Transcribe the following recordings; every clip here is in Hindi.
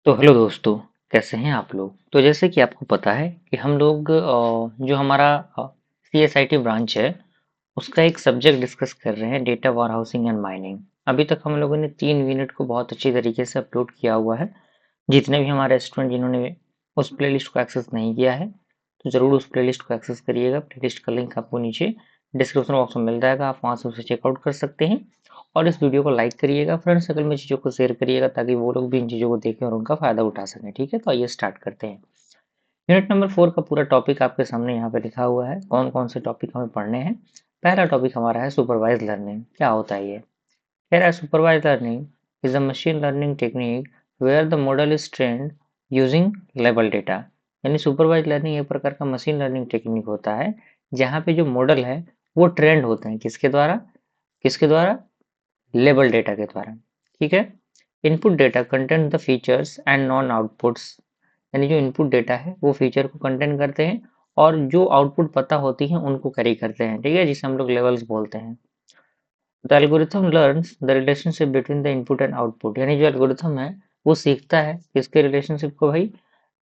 तो हेलो दोस्तों, कैसे हैं आप लोग। तो जैसे कि आपको पता है कि हम लोग जो हमारा CSIT ब्रांच है उसका एक सब्जेक्ट डिस्कस कर रहे हैं, data warehousing and mining. अभी तक हम लोगों ने 3 यूनिट को बहुत अच्छी तरीके से अपलोड किया हुआ है। जितने भी हमारे स्टूडेंट जिन्होंने उस प्लेलिस्ट को एक्सेस नहीं किया है तो ज़रूर उस प्लेलिस्ट को एक्सेस करिएगा। प्लेलिस्ट का लिंक आपको नीचे डिस्क्रिप्शन बॉक्स में मिल जाएगा, आप वहाँ से उसे चेकआउट कर सकते हैं। और इस वीडियो को लाइक करिएगा, फ्रेंड सर्कल में चीज़ों को शेयर करिएगा ताकि वो लोग भी इन चीज़ों को देखें और उनका फ़ायदा उठा सकें। ठीक है, तो आइए स्टार्ट करते हैं। यूनिट नंबर 4 का पूरा टॉपिक आपके सामने यहाँ पे लिखा हुआ है, कौन कौन से टॉपिक हमें पढ़ने हैं। पहला टॉपिक हमारा है सुपरवाइज लर्निंग। क्या होता है ये? कह रहा है supervise learning is a machine learning technique where the model is trained using label data. यानी सुपरवाइज लर्निंग एक प्रकार का मशीन लर्निंग टेक्निक होता है जहाँ पे जो मॉडल है वो ट्रेंड होते हैं किसके द्वारा लेबल डेटा के द्वारा। ठीक है। Input data content the features and non outputs. यानी जो इनपुट डेटा है वो फीचर को कंटेंट करते हैं और जो आउटपुट पता होती है उनको कैरी करते हैं। ठीक है, जिसे हम लोग लेवल्स बोलते हैं। The algorithm learns the relationship between the input and output. यानी जो एल्गोरिथम है वो सीखता है किसके रिलेशनशिप को भाई,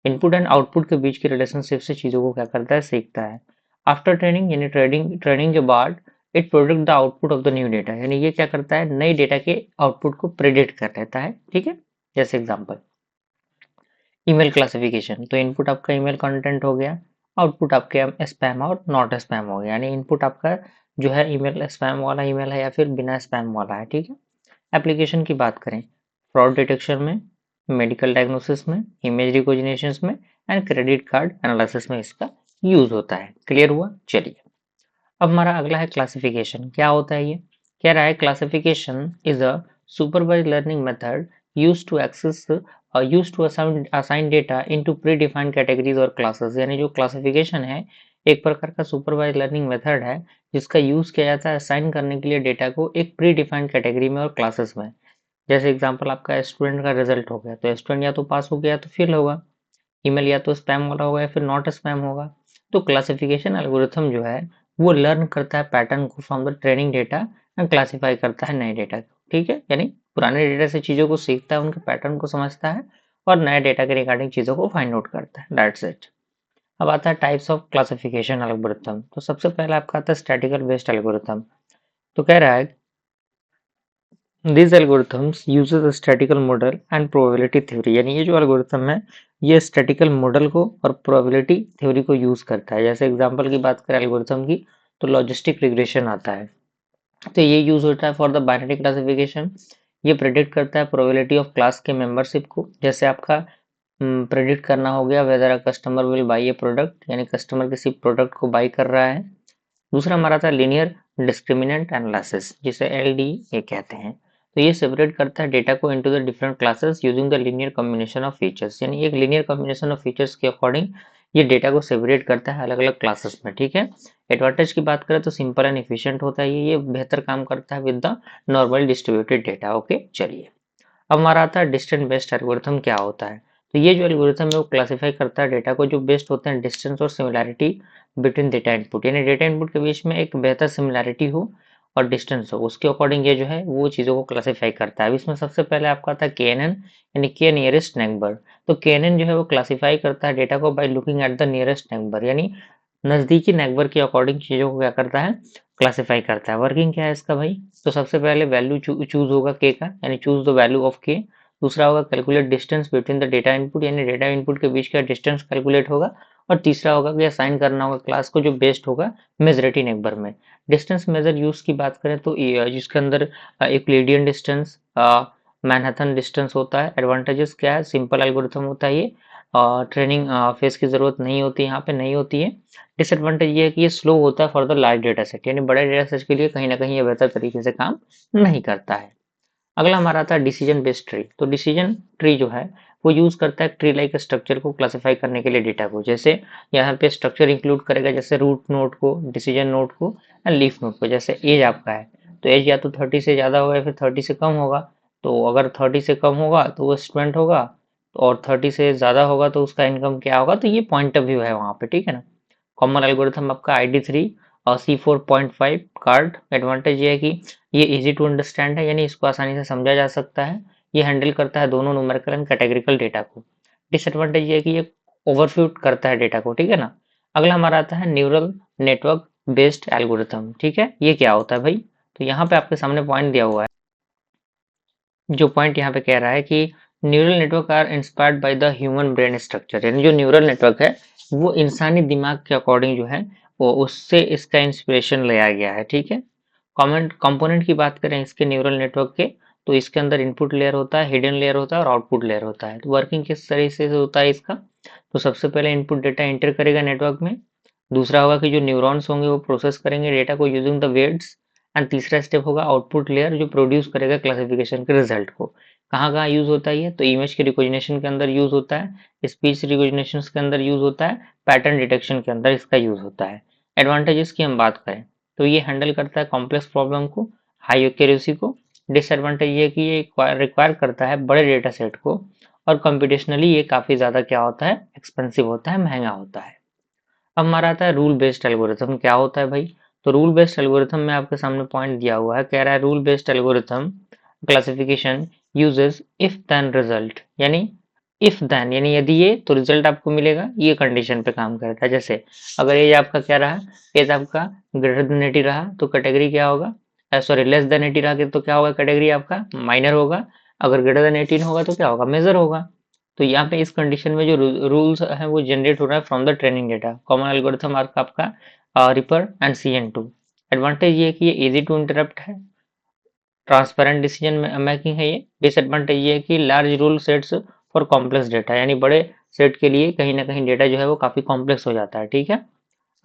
इनपुट एंड आउटपुट के बीच की रिलेशनशिप से चीजों को क्या करता है, सीखता है। आफ्टर ट्रेनिंग यानी ट्रेनिंग ट्रेनिंग के बाद it product the output of the new data. यानी ये क्या करता है, नई डेटा के आउटपुट को प्रेडिक्ट कर लेता है। ठीक है, जैसे एग्जांपल ईमेल क्लासिफिकेशन। तो इनपुट आपका ईमेल कंटेंट हो गया, आउटपुट आपके स्पैम और नॉट स्पैम हो गया। यानी इनपुट आपका जो है ईमेल स्पैम वाला ईमेल है या फिर बिना स्पैम वाला है। ठीक है। एप्लीकेशन की बात करें, फ्रॉड डिटेक्शन में, मेडिकल डायग्नोसिस में, इमेज रिकॉग्निशन में एंड क्रेडिट कार्ड एनालिसिस में इसका यूज होता है। क्लियर हुआ? चलिए, अब हमारा अगला है क्लासिफिकेशन। क्या होता है ये? कह रहा है classification is a supervised learning method used to access used to assign data into predefined categories और classes। यानी जो क्लासिफिकेशन है एक प्रकार का सुपरवाइज लर्निंग मेथड है जिसका यूज किया जाता है असाइन करने के लिए डेटा को एक प्री डिफाइंड कैटेगरी में और क्लासेस में। जैसे एग्जांपल आपका स्टूडेंट का रिजल्ट हो गया तो स्टूडेंट या तो पास हो गया तो फेल होगा, ईमेल या तो स्पैम वाला होगा या फिर नॉट स्पैम होगा। तो क्लासिफिकेशन एल्गोरिथम जो है वो लर्न करता है पैटर्न को from the training data and classify करता है नए डेटा को। ठीक है, यानी पुराने डेटा से चीज़ों को सीखता है, उनके पैटर्न को समझता है और नए डेटा के रिगार्डिंग चीज़ों को फाइंड आउट करता है। That's it. अब आता है टाइप्स ऑफ क्लासिफिकेशन एल्गोरिथम। तो सबसे पहले आपका आता है स्टैटिकल बेस्ड एल्गोरिथम। तो कह रहा है These algorithms uses a statistical model and probability theory। यानी ये जो एल्गोरिथम है ये स्टैटिकल मॉडल को और प्रोबेबिलिटी थ्योरी को यूज करता है। जैसे एग्जांपल की बात करें एल्गोरिथम की तो लॉजिस्टिक रिग्रेशन आता है। तो ये यूज होता है फॉर द बाइनरी क्लासिफिकेशन। ये प्रेडिक्ट करता है प्रोबेबिलिटी ऑफ क्लास के मेंबरशिप को। जैसे आपका प्रेडिक्ट करना हो गया weather a customer will by A product, यानी कस्टमर किसी प्रोडक्ट को बाई कर रहा है। दूसरा हमारा था लीनियर डिस्क्रिमिनेंट एनालिसिस, जिसे LDA कहते हैं। तो ये सेपरेट करता है डेटा को into the different classes using the linear combination of features. यानी एक लीनियर कॉम्बिनेशन ऑफ फीचर्स के अकॉर्डिंग ये डेटा को सेपरेट करता है अलग अलग क्लासेस में। ठीक है। एडवांटेज की बात करें तो सिंपल एंड एफिशिएंट होता है, ये बेहतर काम करता है with the normal distributed data. Okay, चलिए, अब हमारा आता है डिस्टेंस बेस्ड एल्गोरिथम। क्या होता है? तो ये जो एल्गोरिथम है वो क्लासिफाई करता है डेटा को जो बेस्ड होते हैं डिस्टेंस और सिमिलैरिटी बिटवीन डेटा इनपुट। यानी डेटा इनपुट के बीच में एक बेहतर सिमिलैरिटी हो और डिस्टेंस हो, उसके अकॉर्डिंग ये जो है वो चीज़ों को क्लासिफाई करता है। अब इसमें सबसे पहले आपका आता है KNN, यानी के नियरेस्ट नेबर। तो KNN जो है वो क्लासिफाई करता है डेटा को by looking at the nearest neighbour, यानी नज़दीकी नेबर के अकॉर्डिंग चीज़ों को क्या करता है, क्लासिफाई करता है। वर्किंग क्या है इसका भाई? तो सबसे पहले वैल्यू चूज होगा के का, यानी चूज द वैल्यू ऑफ के। दूसरा होगा calculate distance between the data input, यानी डेटा इनपुट के बीच का डिस्टेंस कैलकुलेट होगा। और तीसरा होगा कि असाइन करना होगा क्लास को जो बेस्ड होगा मेजरिटी नेबर में। डिस्टेंस मेजर यूज की बात करें तो जिसके अंदर यूक्लिडियन डिस्टेंस, मैनहट्टन डिस्टेंस होता है। एडवांटेजेस क्या है? सिंपल एल्गोरिथम होता है ये, ट्रेनिंग फेस की जरूरत नहीं होती, यहाँ पे नहीं होती है। डिसएडवांटेज ये है कि ये स्लो होता है for the large data set, यानी बड़े डेटा सेट के लिए कहीं ना कहीं ये बेहतर तरीके से काम नहीं करता है। अगला हमारा आता है डिसीजन बेस्ड ट्री। तो डिसीजन ट्री जो है वो यूज करता है ट्री लाइक स्ट्रक्चर को क्लासिफाई करने के लिए डेटा को। जैसे यहाँ पे स्ट्रक्चर इंक्लूड करेगा जैसे रूट नोड को, डिसीजन नोड को एंड लीफ नोड को। जैसे एज आपका है तो एज या तो 30 से ज़्यादा होगा या फिर 30 से कम होगा। तो अगर 30 से कम होगा तो वो स्टूडेंट होगा और 30 से ज़्यादा होगा तो उसका इनकम क्या होगा। तो ये पॉइंट ऑफ व्यू है वहाँ पे। ठीक है ना। कॉमन एल्गोरिथम आपका ID3 और C4.5 कार्ड। एडवांटेज ये है कि ये इजी टू अंडरस्टैंड है, यानी इसको आसानी से समझा जा सकता है। ये हैंडल करता है दोनों न्यूमेरिकल एंड कैटेगरिकल डेटा को। डिसएडवांटेज ये है कि ये ओवरफ्यूट करता है डेटा को, ठीक है ना। अगला हमारा आता है न्यूरल नेटवर्क बेस्ड एल्गोरिथम, ठीक है। ये क्या होता है भाई, तो यहाँ पे आपके सामने पॉइंट दिया हुआ है। जो पॉइंट यहाँ पे कह रहा है कि neural network are inspired by the human brain structure, यानी जो न्यूरल नेटवर्क है वो इंसानी दिमाग के अकॉर्डिंग जो है वो उससे इसका इंस्पिरेशन लिया गया है, ठीक है। कॉमन कंपोनेंट की बात करें इसके न्यूरल नेटवर्क के, तो इसके अंदर इनपुट लेयर होता है, हिडन लेयर होता है और आउटपुट लेयर होता है। तो वर्किंग किस तरह से होता है इसका, तो सबसे पहले इनपुट डेटा एंटर करेगा नेटवर्क में। दूसरा होगा कि जो न्यूरॉन्स होंगे वो प्रोसेस करेंगे डेटा को यूजिंग द वेट्स। एंड तीसरा स्टेप होगा आउटपुट लेयर जो प्रोड्यूस करेगा क्लासिफिकेशन के रिजल्ट को। कहाँ कहाँ यूज होता है ये, तो इमेज के रिकॉग्निशन के अंदर यूज होता है, स्पीच रिकॉग्निशन के अंदर यूज होता है, पैटर्न डिटेक्शन के अंदर इसका यूज होता है। एडवांटेजेस की हम बात करें तो ये हैंडल करता है कॉम्प्लेक्स प्रॉब्लम को, हाई एक्यूरेसी को। डिसएडवांटेज ये कि ये रिक्वायर करता है बड़े डेटा सेट को, और कंप्यूटेशनली ये काफी ज्यादा क्या होता है, एक्सपेंसिव होता है, महंगा होता है। अब हमारा आता है रूल बेस्ड एल्गोरिथम, क्या होता है भाई, तो रूल बेस्ड एल्गोरिथम में आपके सामने पॉइंट दिया हुआ है, कह रहा है rule based algorithm classification uses if then result, यानी इफ देन यानी यदि ये तो रिजल्ट आपको मिलेगा, ये कंडीशन पे काम करता है। जैसे अगर एज आपका क्या रहा, एज आपका ग्रेटर देन 80 रहा तो कैटेगरी क्या होगा, सॉरी लेस देन 80 रहा तो क्या होगा, कैटेगरी आपका माइनर होगा। अगर ग्रेटर देन 18 होगा तो क्या होगा, मेजर होगा। तो यहाँ पे इस कंडीशन में जो रूल्स है वो जनरेट हो रहा है from the training data. Common algorithm आपका रिपर एंड CN2। एडवांटेज ये है कि ये इजी टू इंटरप्ट है, ट्रांसपेरेंट डिसीजन मेकिंग है ये। डिसएडवांटेज ये है कि large rule sets for complex data, यानी बड़े सेट के लिए कहीं ना कहीं डेटा जो है वो काफी कॉम्प्लेक्स हो जाता है, ठीक है।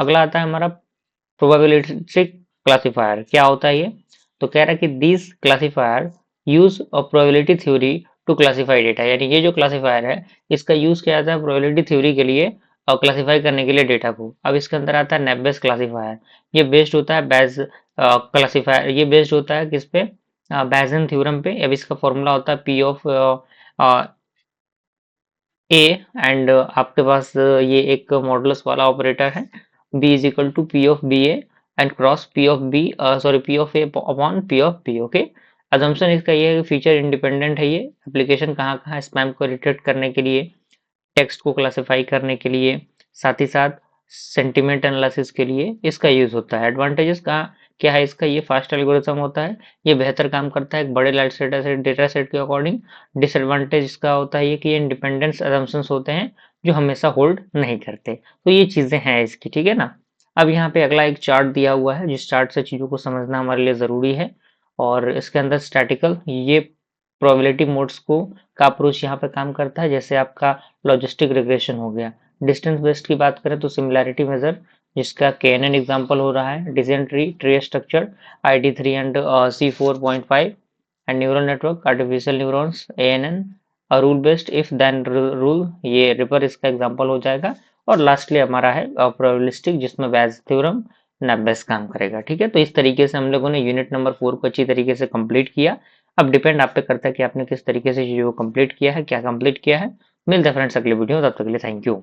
अगला आता है हमारा प्रोबेबिलिस्टिक क्लासिफायर, क्या होता है ये, तो कह रहा है कि this classifier use a probability theory to classify data, यानी ये जो क्लासिफायर है इसका यूज किया जाता है प्रोबेबिलिटी थ्योरी के लिए और क्लासिफाई करने के लिए डेटा को। अब इसके अंदर आता है नेब बेस क्लासिफायर, ये बेस्ड होता है बेज क्लासिफायर, ये बेस्ड होता है किस पे, बैजन थ्योरम पे। अब इसका फॉर्मूला होता है पी ऑफ ए, एंड आपके पास ये एक मॉडुलस वाला ऑपरेटर है, B is equal to P of B A and cross P of B, sorry P of A upon P of B, okay. Assumption इसका ये है कि फीचर इंडिपेंडेंट है ये, एप्लीकेशन कहाँ कहाँ स्पैम को डिटेक्ट करने के लिए, टेक्स्ट को क्लासिफाई करने के लिए, साथ ही साथ सेंटिमेंट एनालिसिस के लिए इसका यूज होता है। एडवांटेजेस का क्या है इसका, ये फास्ट एल्गोरिथम होता है, ये बेहतर काम करता है एक बड़े लार्ज डेटा सेट के अकॉर्डिंग। डिसएडवांटेज इसका होता है ये कि ये इंडिपेंडेंस असम्पशंस होते हैं जो हमेशा होल्ड नहीं करते। तो ये चीजें हैं इसकी, ठीक है ना। अब यहाँ पे अगला एक चार्ट दिया हुआ है, जिस चार्ट से चीजों को समझना हमारे लिए जरूरी है। और इसके अंदर स्टैटिकल ये प्रोबेबिलिटी मोड्स को का अप्रोच यहाँ पे काम करता है, जैसे आपका लॉजिस्टिक रिग्रेशन हो गया। डिस्टेंस बेस्ड की बात करें तो सिमिलैरिटी मेजर, जिसका KNN एग्जांपल हो रहा है, decision tree structure ID3 and C4.5, and neural network artificial neurons ANN, और rule based if then rule, ये रिपर इसका एग्जांपल हो जाएगा। और लास्टली हमारा है प्रोबेबिलिस्टिक, जिसमें बैज थ्योरम नेबेस काम करेगा, ठीक है। तो इस तरीके से हम लोगों ने यूनिट नंबर 4 को अच्छी तरीके से कंप्लीट किया। अब डिपेंड आप पे करता है कि आपने किस तरीके से चीजों को कंप्लीट किया है, क्या कंप्लीट किया है। मिलते हैं फ्रेंड्स अगले वीडियो, तब तक के लिए थैंक यू।